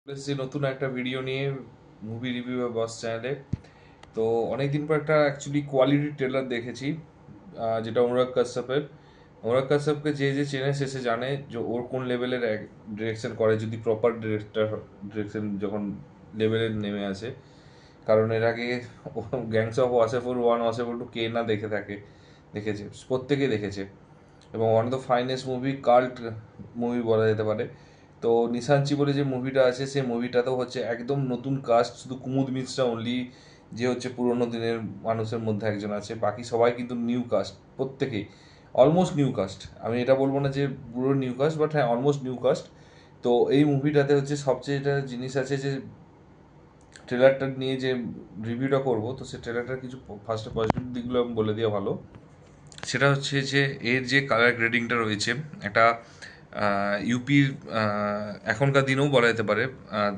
এসেছি নতুন একটা ভিডিও নিয়ে মুভি রিভিউ বস চ্যানেলে। তো অনেকদিন পর একটা অ্যাকচুয়ালি কোয়ালিটি ট্রেলার দেখেছি, যেটা অনুরাগ কাশ্যপের। অনুরাগ কাশ্যপকে যে যে চেনে সে জানে যে ওর কোন লেভেলের ডিরেকশন করে, যদি প্রপার ডিরেকশন যখন লেভেলে নেমে আসে। কারণ এর আগে গ্যাংস অফ ওয়াসেপুর 1, ওয়াসেপুর 2 কে না দেখেছে, প্রত্যেকেই দেখেছে। এবং one of the finest movie, cult movie বলা যেতে পারে। তো নিশাঞ্চি বলে যে মুভিটা আছে, সেই মুভিটাতেও হচ্ছে একদম নতুন কাস্ট, শুধু কুমুদ মিশ্রা অনলি যে হচ্ছে পুরোনো দিনের মানুষের মধ্যে একজন আছে, বাকি সবাই কিন্তু নিউ কাস্ট, প্রত্যেকেই অলমোস্ট নিউ কাস্ট। আমি এটা বলবো না যে পুরো নিউ কাস্ট, বাট হ্যাঁ অলমোস্ট নিউ কাস্ট। তো এই মুভিটাতে হচ্ছে সবচেয়ে যেটা জিনিস আছে যে ট্রেলারটা নিয়ে যে রিভিউটা করবো, তো সেই ট্রেলারটার কিছু ফার্স্টে পজিটিভ দিকগুলো আমি বলে দেওয়া ভালো। সেটা হচ্ছে যে এর যে কালার গ্রেডিংটা রয়েছে, একটা ইউপির এখনকার দিনেও বলা যেতে পারে,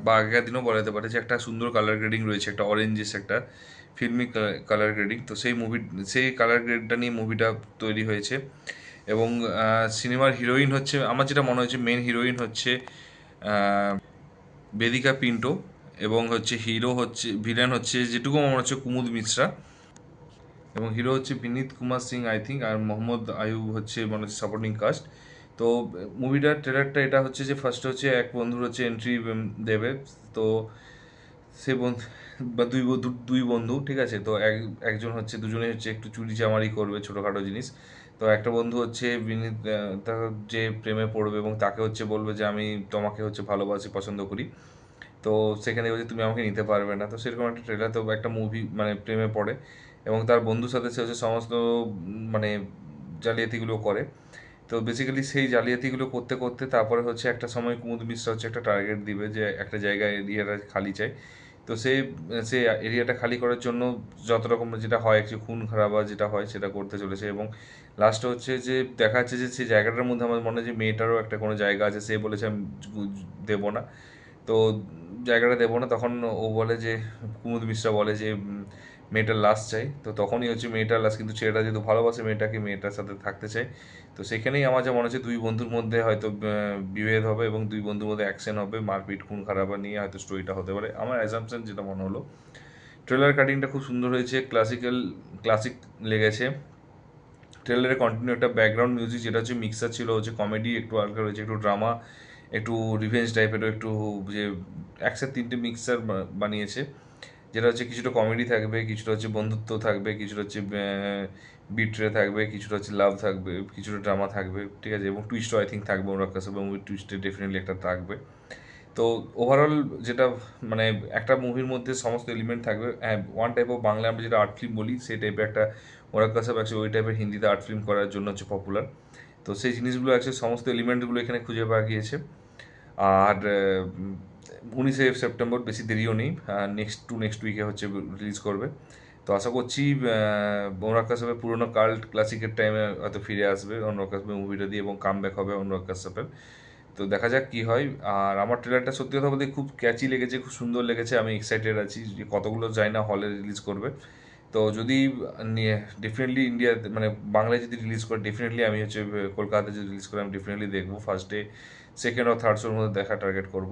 বা আগেকার দিনেও বলা যেতে পারে যে একটা সুন্দর কালার গ্রেডিং রয়েছে, একটা অরেঞ্জেস একটা ফিল্মি কালার গ্রেডিং। তো সেই কালার গ্রেডটা নিয়ে মুভিটা তৈরি হয়েছে। এবং সিনেমার হিরোইন হচ্ছে, আমার যেটা মনে হচ্ছে মেন হিরোইন হচ্ছে বেদিকা পিন্টো, এবং হচ্ছে ভিলেন হচ্ছে, যেটুকু আমার মনে হচ্ছে, কুমুদ মিশ্রা। এবং হিরো হচ্ছে বিনীত কুমার সিং আই থিঙ্ক, আর মোহাম্মদ আয়ুব হচ্ছে মনে হচ্ছে সাপোর্টিং কাস্ট। তো মুভিটার ট্রেলারটা এটা হচ্ছে যে ফার্স্ট হচ্ছে এক বন্ধুর হচ্ছে এন্ট্রি দেবে। তো সে বন্ধু বা দুই বন্ধু, ঠিক আছে। তো একজন হচ্ছে, দুজনে হচ্ছে একটু চুরি চামারি করবে ছোটোখাটো জিনিস। তো একটা বন্ধু হচ্ছে বিনীত, তার যে প্রেমে পড়বে এবং তাকে হচ্ছে বলবে যে আমি তোমাকে হচ্ছে ভালোবাসি, পছন্দ করি। তো সেখানে বলছে তুমি আমাকে নিতে পারবে না। তো সেরকম একটা ট্রেলার, তো একটা মুভি মানে প্রেমে পড়ে এবং তার বন্ধুর সাথে সে হচ্ছে সমস্ত মানে জালিয়াতিগুলো করে। তো বেসিক্যালি সেই জালিয়াতিগুলো করতে করতে তারপরে হচ্ছে একটা সময় কুমুদ মিশ্রা হচ্ছে একটা টার্গেট দিবে যে একটা জায়গায় এরিয়াটা খালি চাই। তো সে এরিয়াটা খালি করার জন্য যত রকম যেটা হয়, একটু খুন খারাপ যেটা হয় সেটা করতে চলেছে। এবং লাস্টে হচ্ছে যে দেখা যাচ্ছে যে সেই জায়গাটার মধ্যে আমার মনে হয় যে মেয়েটারও একটা কোনো জায়গা আছে, সে বলেছে আমি দেবো না। তো জায়গাটা দেবো না, তখন ও বলে যে, কুমুদ মিশ্রা বলে যে মেয়েটার লাশ চাই। তো তখনই হচ্ছে মেয়েটার লাশ, কিন্তু ছেলেটা যেহেতু ভালোবাসে মেয়েটাকে, মেয়েটার সাথে থাকতে চায়। তো সেখানেই আমার যা মনে হচ্ছে দুই বন্ধুর মধ্যে হয়তো বিভেদ হবে এবং দুই বন্ধুর মধ্যে অ্যাকশন হবে, মারপিট খুন খারাপ নিয়ে হয়তো স্টোরিটা হতে পারে, আমার অ্যাজাম্পশন যেটা মনে হলো। ট্রেলার কাটিংটা খুব সুন্দর হয়েছে, ক্লাসিক লেগেছে। ট্রেলারে কন্টিনিউ একটা ব্যাকগ্রাউন্ড মিউজিক যেটা হচ্ছে মিক্সার ছিল, হচ্ছে কমেডি একটু হালকা রয়েছে, একটু ড্রামা, একটু রিভেঞ্জ টাইপেরও একটু, যে একসাথে তিনটে মিক্সার বানিয়েছে। যেটা হচ্ছে কিছুটা কমেডি থাকবে, কিছুটা হচ্ছে বন্ধুত্ব থাকবে, কিছুটা হচ্ছে বিট্রে থাকবে, কিছুটা হচ্ছে লাভ থাকবে, কিছুটা ড্রামা থাকবে, ঠিক আছে। এবং টুইস্টও আই থিঙ্ক থাকবে, ওরা কাছে মুভির টুইস্টে ডেফিনেটলি একটা থাকবে। তো ওভারঅল যেটা মানে একটা মুভির মধ্যে সমস্ত এলিমেন্ট থাকবে। হ্যাঁ, ওয়ান টাইপ অফ বাংলা আমরা যেটা আর্ট ফিল্ম বলি, সেই টাইপের একটা, ওরা কাছে অ্যাকচুয়ালি ওই টাইপের হিন্দিতে আর্ট ফিল্ম করার জন্য হচ্ছে পপুলার। তো সেই জিনিসগুলো অ্যাকচুয়ালি সমস্ত এলিমেন্টগুলো এখানে খুঁজে পাওয়া গিয়েছে। আর 19শে সেপ্টেম্বর, বেশি দেরিও নেই, নেক্সট উইকে হচ্ছে রিলিজ করবে। তো আশা করছি অনুরাগ কাশ্যপের পুরোনো কাল্ট ক্লাসিকের টাইমে হয়তো ফিরে আসবে অনুরাগ কাশ্যপের মুভিটা দিয়ে, এবং কামব্যাক হবে অনুরাগ কাশ্যপের। তো দেখা যাক কি হয়। আর আমার ট্রেলারটা সত্যি কথা বলতে খুব ক্যাচি লেগেছে, খুব সুন্দর লেগেছে, আমি এক্সাইটেড আছি যে কতগুলো যায় না হলে রিলিজ করবে। তো যদি নিয়ে ডেফিনেটলি ইন্ডিয়াতে মানে বাংলায় যদি রিলিজ করে, ডেফিনেটলি আমি হচ্ছে কলকাতাতে যদি রিলিজ করে আমি ডেফিনেটলি দেখবো, ফার্স্ট ডে সেকেন্ড আর থার্ড শোর মধ্যে দেখা টার্গেট করব।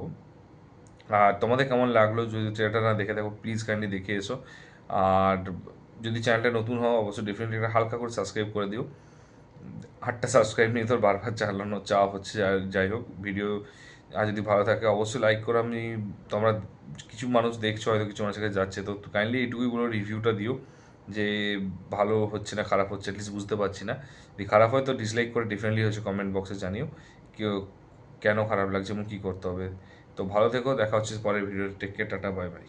আর তোমাদের কেমন লাগলো, যদি ট্রেলারটা না দেখে থাকো প্লিজ কাইন্ডলি দেখে এসো। আর যদি চ্যানেলটা নতুন হও অবশ্যই ডেফিনেটলি একটা হালকা করে সাবস্ক্রাইব করে দিও। 8টা সাবস্ক্রাইব নিয়ে তোর বারবার চালানো চাপ হচ্ছে। আর যাই হোক, ভিডিও আর যদি ভালো থাকে অবশ্যই লাইক করো। তোমরা কিছু মানুষ দেখছো, হয়তো কিছু মানুষের কাছে যাচ্ছে, তো কাইন্ডলি এইটুকুই বলো, রিভিউটা দিও যে ভালো হচ্ছে না খারাপ হচ্ছে, অ্যাটলিস্ট বুঝতে পারছি না। যদি খারাপ হয় তো ডিসলাইক করে ডেফিনেটলি হচ্ছে কমেন্ট বক্সে জানিও কেউ কেন খারাপ লাগছে এবং কী করতে হবে। তো ভালো থেকো, দেখা হচ্ছে পরের video. Take care, tata, bye by.